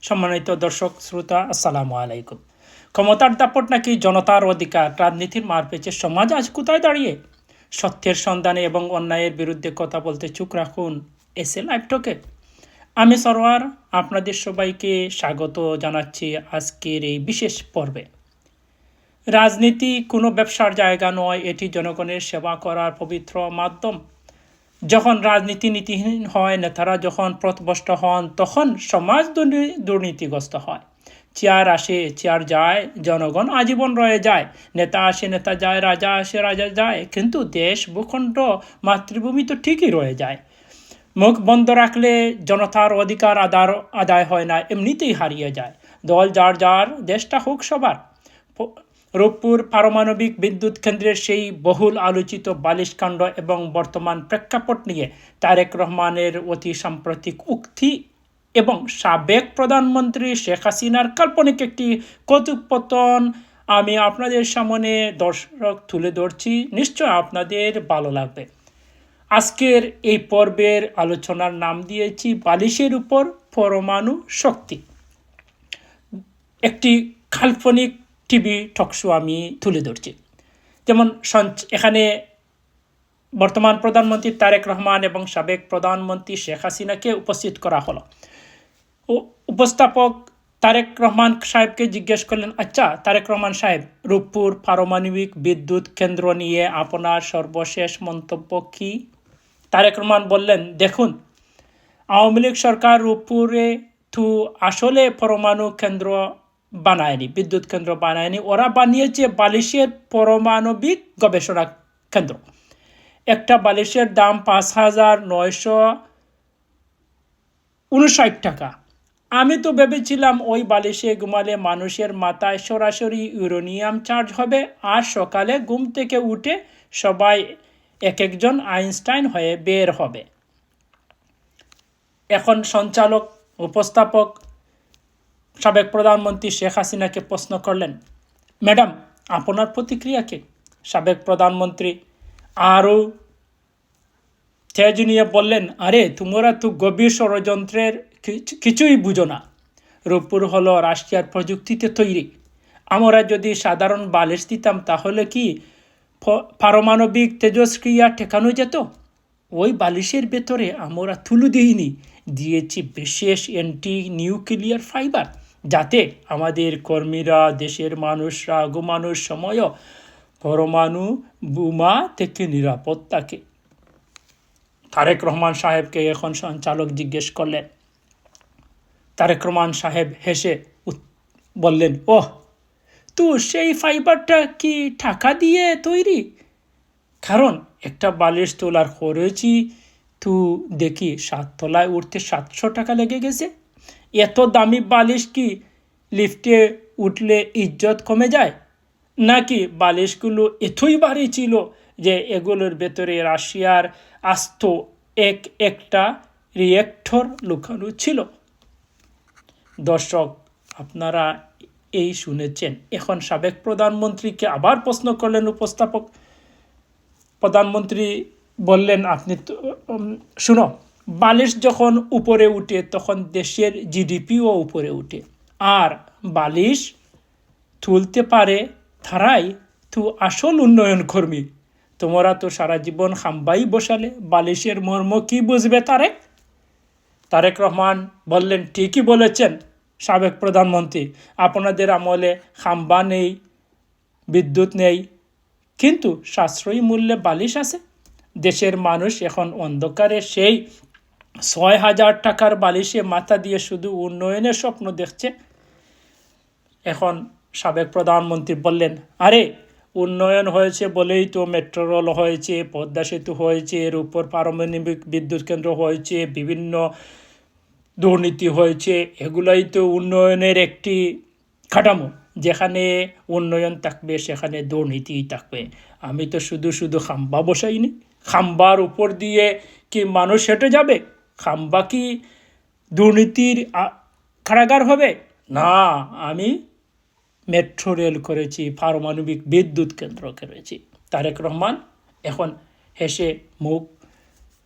সম্মানিত দর্শক শ্রোতা, আসসালামু আলাইকুম। ক্ষমতার দাপট নাকি জনতার অধিকার, রাজনীতির মারপ্যাচে সমাজ আজ কোথায় দাঁড়িয়ে? সত্যের সন্ধানে এবং অন্যায়ের বিরুদ্ধে কথা বলতে চোখ রাখুন এসএ লাইভ টকে। আমি সরোয়ার, আপনাদের সবাইকে স্বাগত জানাচ্ছি আজকের এই বিশেষ পর্বে। রাজনীতি কোনো ব্যবসার জায়গা নয়, এটি জনগণের সেবা করার পবিত্র মাধ্যম। যখন রাজনীতি নীতিহীন হয়, নেতারা যখন পথভ্রষ্ট হন, তখন সমাজ দুর্নীতিগ্রস্ত হয়। চেয়ার আসে, চেয়ার যায়, জনগণ আজীবন রয়ে যায়। নেতা আসে, নেতা যায়, রাজা আসে, রাজা যায়, কিন্তু দেশ, ভূখণ্ড, মাতৃভূমি তো ঠিকই রয়ে যায়। মুখ বন্ধ রাখলে জনতার অধিকার আদায় হয় না, এমনিতেই হারিয়ে যায়। দল যার যার, দেশটা হোক সবার। রূপপুর পারমাণবিক বিদ্যুৎ কেন্দ্রের সেই বহুল আলোচিত বালিশকাণ্ড এবং বর্তমান প্রেক্ষাপট নিয়ে তারেক রহমানের অতি সাম্প্রতিক উক্তি এবং সাবেক প্রধানমন্ত্রী শেখ হাসিনার কাল্পনিক একটি কথোপকথন আমি আপনাদের সামনে দর্শক তুলে ধরছি। নিশ্চয় আপনাদের ভালো লাগবে। আজকের এই পর্বের আলোচনার নাম দিয়েছি বালিশের উপর পরমাণু শক্তি। একটি কাল্পনিক টিভি টকশো আমি তুলে ধরছি। যেমন এখানে বর্তমান প্রধানমন্ত্রী তারেক রহমান এবং সাবেক প্রধানমন্ত্রী শেখ হাসিনাকে উপস্থিত করা হলো। উপস্থাপক তারেক রহমান সাহেবকে জিজ্ঞেস করলেন, আচ্ছা তারেক রহমান সাহেব, রূপপুর পারমাণবিক বিদ্যুৎ কেন্দ্র নিয়ে আপনার সর্বশেষ মন্তব্য কি? তারেক রহমান বললেন, দেখুন, আওয়ামী লীগ সরকার রূপপুরে আসলে পরমাণু কেন্দ্র বানায়নি, বিদ্যুৎ কেন্দ্র বানায়নি। ওরা বানিয়েছে বালিশের পারমাণবিক গবেষণা কেন্দ্র। একটা বালিশের দাম 5,959 টাকা। আমি তো ভেবেছিলাম ওই বালিশে ঘুমালে মানুষের মাথায় সরাসরি ইউরেনিয়াম চার্জ হবে, আর সকালে ঘুম থেকে উঠে সবাই এক একজন আইনস্টাইন হয়ে বের হবে। এখন উপস্থাপক সাবেক প্রধানমন্ত্রী শেখ হাসিনাকে প্রশ্ন করলেন, ম্যাডাম আপনার প্রতিক্রিয়া কি? সাবেক প্রধানমন্ত্রী আরও তেজ নিয়ে বললেন, আরে তোমরা তো গভীর ষড়যন্ত্রের কিছুই বুঝো না। রূপপুর হলো রাশিয়ার প্রযুক্তিতে তৈরি। আমরা যদি সাধারণ বালিশ দিতাম তাহলে কি পারমাণবিক তেজস্ক্রিয়া ঠেকানো যেত? ওই বালিশের ভেতরে আমরা তুলো দিয়েছি বিশেষ অ্যান্টি নিউক্লিয়ার ফাইবার, যাতে আমাদের কর্মীরা, দেশের মানুষরা ঘুমানোর সময়ও পরমাণু বোমা থেকে নিরাপদ থাকে। তারেক রহমান সাহেবকে এখন সঞ্চালক জিজ্ঞেস করলেন। তারেক রহমান সাহেব হেসে বললেন, ওহ, তো সেই ফাইবারটা কি টাকা দিয়ে তৈরি? কারণ একটা বালিশ তোলার খরচই তো দেখি 7 তলায় উঠতে 700 টাকা লেগে গেছে। এত দামি বালিশ কি লিফটে উঠলে ইজ্জত কমে যায়? নাকি বালিশগুলো এতই ভারী ছিল যে এগুলোর ভেতরে রাশিয়ার আস্ত একটা রিয়েক্টর লুকানো ছিল? দর্শক, আপনারা এই শুনেছেন। এখন সাবেক প্রধানমন্ত্রীকে আবার প্রশ্ন করলেন উপস্থাপক। প্রধানমন্ত্রী বললেন, আপনি তো শুনো, বালিশ যখন উপরে উঠে তখন দেশের জিডিপিও উপরে উঠে, আর বালিশ তুলতে পারে তারাই তো আসল উন্নয়ন কর্মী। তোমরা তো সারা জীবন খাম্বাই বসালে, বালিশের মর্ম কি বুঝবে? তারেক রহমান বললেন, ঠিকই বলেছেন সাবেক প্রধানমন্ত্রী, আপনাদের আমলে খাম্বা নেই, বিদ্যুৎ নেই, কিন্তু সাশ্রয়ী মূল্যে বালিশ আছে। দেশের মানুষ এখন অন্ধকারে সেই 6,000 টাকার বালিশে মাথা দিয়ে শুধু উন্নয়নের স্বপ্ন দেখছে। এখন সাবেক প্রধানমন্ত্রী বললেন, আরে উন্নয়ন হয়েছে বলেই তো মেট্রো রেল হয়েছে, পদ্মা সেতু হয়েছে, এর উপর পারমাণবিক বিদ্যুৎ কেন্দ্র হয়েছে, বিভিন্ন দুর্নীতি হয়েছে। এগুলাই তো উন্নয়নের একটি কাঠামো। যেখানে উন্নয়ন থাকবে সেখানে দুর্নীতিই থাকবে। আমি তো শুধু খাম্বা বসাইনি। খাম্বার উপর দিয়ে কি মানুষ হেঁটে যাবে? খাম্বা কি দুর্নীতির কারাগার হবে? না, আমি মেট্রো রেল করেছি, পারমাণবিক বিদ্যুৎ কেন্দ্র করেছি। তারেক রহমান এখন হেসে মুখ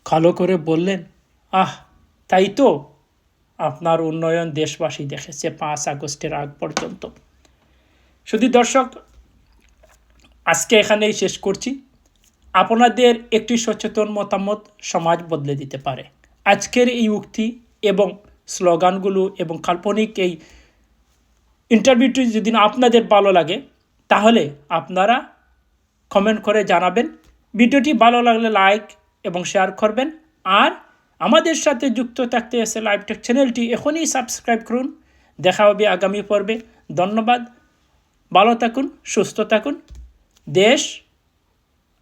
কালো করে বললেন, আহ, তাই তো, আপনার উন্নয়ন দেশবাসী দেখেছে 5 আগস্টের আগ পর্যন্ত। শুধু দর্শক, আজকে এখানেই শেষ করছি। আপনাদের একটি সচেতন মতামত সমাজ বদলে দিতে পারে। আজকের এই উক্তি এবং স্লোগানগুলো এবং কাল্পনিক এই ইন্টারভিউটি যদি আপনাদের ভালো লাগে তাহলে আপনারা কমেন্ট করে জানাবেন। ভিডিওটি ভালো লাগলে লাইক এবং শেয়ার করবেন। আর আমাদের সাথে যুক্ত থাকতে এসে লাইভ টেক চ্যানেলটি এখনই সাবস্ক্রাইব করুন। দেখা হবে আগামী পর্বে। ধন্যবাদ। ভালো থাকুন, সুস্থ থাকুন। দেশ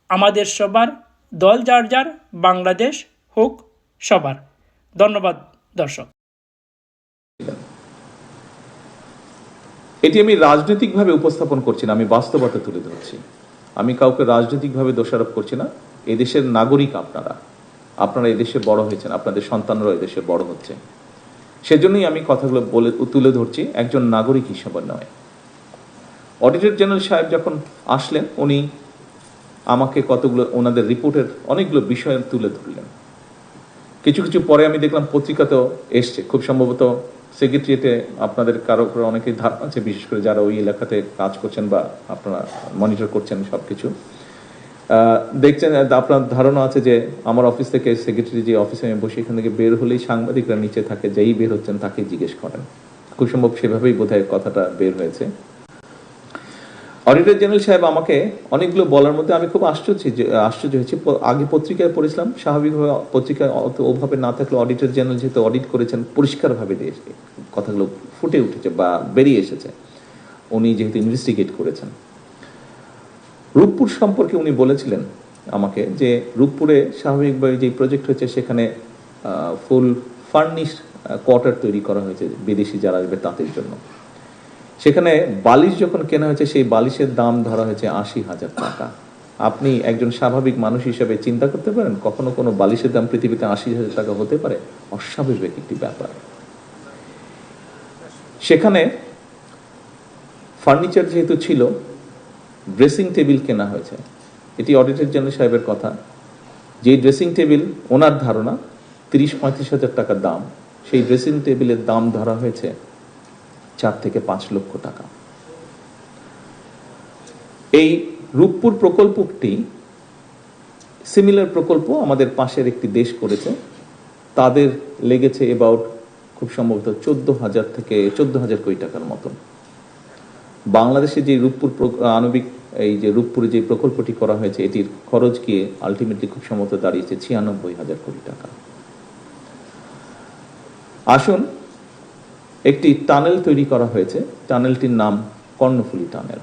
আমাদের সবার, দল যার যার, বাংলাদেশ হোক সবার। ধন্যবাদ দর্শক। এটি আমি রাজনৈতিকভাবে উপস্থাপন করছি না, আমি বাস্তবতা তুলে ধরছি। আমি কাউকে রাজনৈতিকভাবে দোষারোপ করছি না। এদেশের নাগরিক আপনারা এদেশে বড় হয়েছেন, আপনাদের সন্তানরাও এদেশে বড় হচ্ছে। সেজন্যই আমি কথাগুলো তুলে ধরছি একজন নাগরিক হিসেবে নয়। অডিটর জেনারেল সাহেব যখন আসলেন, উনি আমাকে কতগুলো ওনাদের রিপোর্টের অনেকগুলো বিষয় তুলে ধরলেন। কিছু পরে আমি দেখলাম পত্রিকাতেও এসছে, খুব সম্ভবত সেক্রেটারিয়েটে আপনাদের কারো অনেকেই ধারণা আছে, বিশেষ করে যারা ওই এলাকাতে কাজ করছেন বা আপনারা মনিটর করছেন সব কিছু দেখছেন। আপনার ধারণা আছে যে আমার অফিস থেকে সেক্রেটারি যে অফিসে আমি বসে, এখান থেকে বের হলেই সাংবাদিকরা নিচে থাকে, যেই বের হচ্ছেন তাকে জিজ্ঞেস করেন। খুব সম্ভব সেভাবেই বোধহয় কথাটা বের হয়েছে। অডিটর জেনারেল সাহেব আমাকে অনেকগুলো বলার মধ্যে আমি খুব আশ্চর্য হয়েছি। আগে পত্রিকায় পড়েছিলাম, স্বাভাবিকভাবে পত্রিকায় অত ওভাবে না থাকলে অডিটর জেনারেল যেহেতু অডিট করেছেন, পরিষ্কারভাবে কথাগুলো ফুটে উঠেছে বা বেরিয়ে এসেছে, উনি যেহেতু ইনভেস্টিগেট করেছেন। রূপপুর সম্পর্কে উনি বলেছিলেন আমাকে যে রূপপুরে স্বাভাবিকভাবে যে প্রজেক্ট হয়েছে সেখানে ফুল ফার্নিশড কোয়ার্টার তৈরি করা হয়েছে বিদেশি যারা আসবে তাদের জন্য। সেখানে বালিশ যখন কেনা হয়েছে, সেই বালিশের দাম ধরা হয়েছে 80,000 টাকা। আপনি একজন স্বাভাবিক মানুষ হিসেবে চিন্তা করতে পারেন কখনো কোনো বালিশের দাম পৃথিবীতে 80,000 টাকা হতে পারে? অস্বাভাবিক একটি ব্যাপার। সেখানে ফার্নিচার যেহেতু ছিল, ড্রেসিং টেবিল কেনা হয়েছে। এটি অডিটর জেনারেল সাহেবের কথা। যে ড্রেসিং টেবিল ওনার ধারণা 30-35,000 টাকার দাম, সেই ড্রেসিং টেবিলের দাম ধরা হয়েছে 4 থেকে 5 লক্ষ টাকা। এই রূপপুর প্রকল্পটি সিমিলার প্রকল্প আমাদের পাশের একটি দেশ করেছে। তাদের লেগেছে অ্যাবাউট খুব সম্ভবত 14,000 কোটি টাকার মতন। বাংলাদেশে যে রূপপুর আণবিক এই যে রূপপুরে যে প্রকল্পটি করা হয়েছে, এটির খরচ গিয়ে আলটিমেটলি খুব সম্ভবত দাঁড়িয়েছে 96,000 কোটি টাকা। আসুন, একটি টানেল তৈরি করা হয়েছে, টানেলটির নাম কর্ণফুলী টানেল।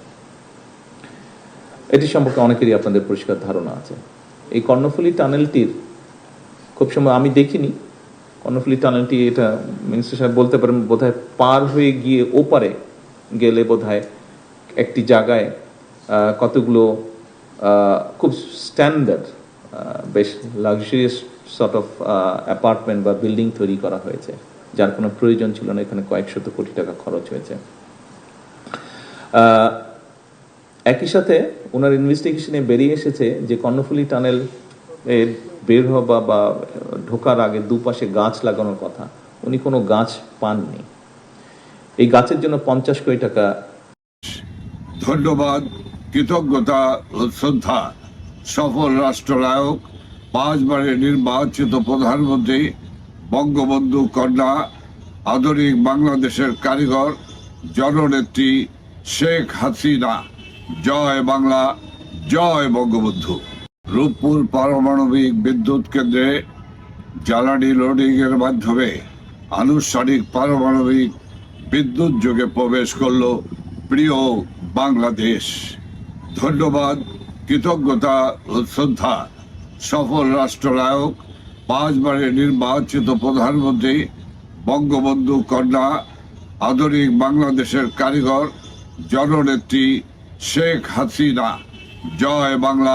এটি সম্পর্কে অনেকেরই আপনাদের পরিষ্কার ধারণা আছে। এই কর্ণফুলী টানেলটির খুব সময় আমি দেখিনি। কর্ণফুলী টানেলটি, এটা মিনিস্টার সাহেব বলতে পারেন, বোধহয় পার হয়ে গিয়ে ওপারে গেলে বোধহয় একটি জায়গায় কতগুলো খুব স্ট্যান্ডার্ড বেশ লাক্সারিয়াস সর্ট অফ অ্যাপার্টমেন্ট বা বিল্ডিং তৈরি করা হয়েছে, যার কোনো প্রয়োজন ছিল না। এখানে কয়েক শত কোটি টাকা খরচ হয়েছে। একই সাথে ওনার ইনভেস্টিগেশনে বেরিয়ে এসেছে যে কর্ণফুলী টানেল বের হওয়া বা ঢোকার আগে দুপাশে গাছ লাগানোর কথা, উনি কোনো গাছ পাননি। এই গাছের জন্য 50 কোটি টাকা। ধন্যবাদ, কৃতজ্ঞতা ও শ্রদ্ধা সফল রাষ্ট্রনায়ক, 5 বারের নির্বাচিত প্রধানমন্ত্রী, বঙ্গবন্ধু কন্যা, আধুনিক বাংলাদেশের কারিগর, জননেত্রী শেখ হাসিনা। জয় বাংলা, জয় বঙ্গবন্ধু। রূপপুর পারমাণবিক বিদ্যুৎ কেন্দ্রে জ্বালানি লোডিং এর মাধ্যমে আনুষ্ঠানিক পারমাণবিক বিদ্যুৎ যুগে প্রবেশ করল প্রিয় বাংলাদেশ। ধন্যবাদ, কৃতজ্ঞতা ও শ্রদ্ধা সফল রাষ্ট্রনায়ক, 5 বারের নির্বাচিত প্রধানমন্ত্রী, বঙ্গবন্ধু কন্যা, আধুনিক বাংলাদেশের কারিগর, জননেত্রী শেখ হাসিনা। জয় বাংলা।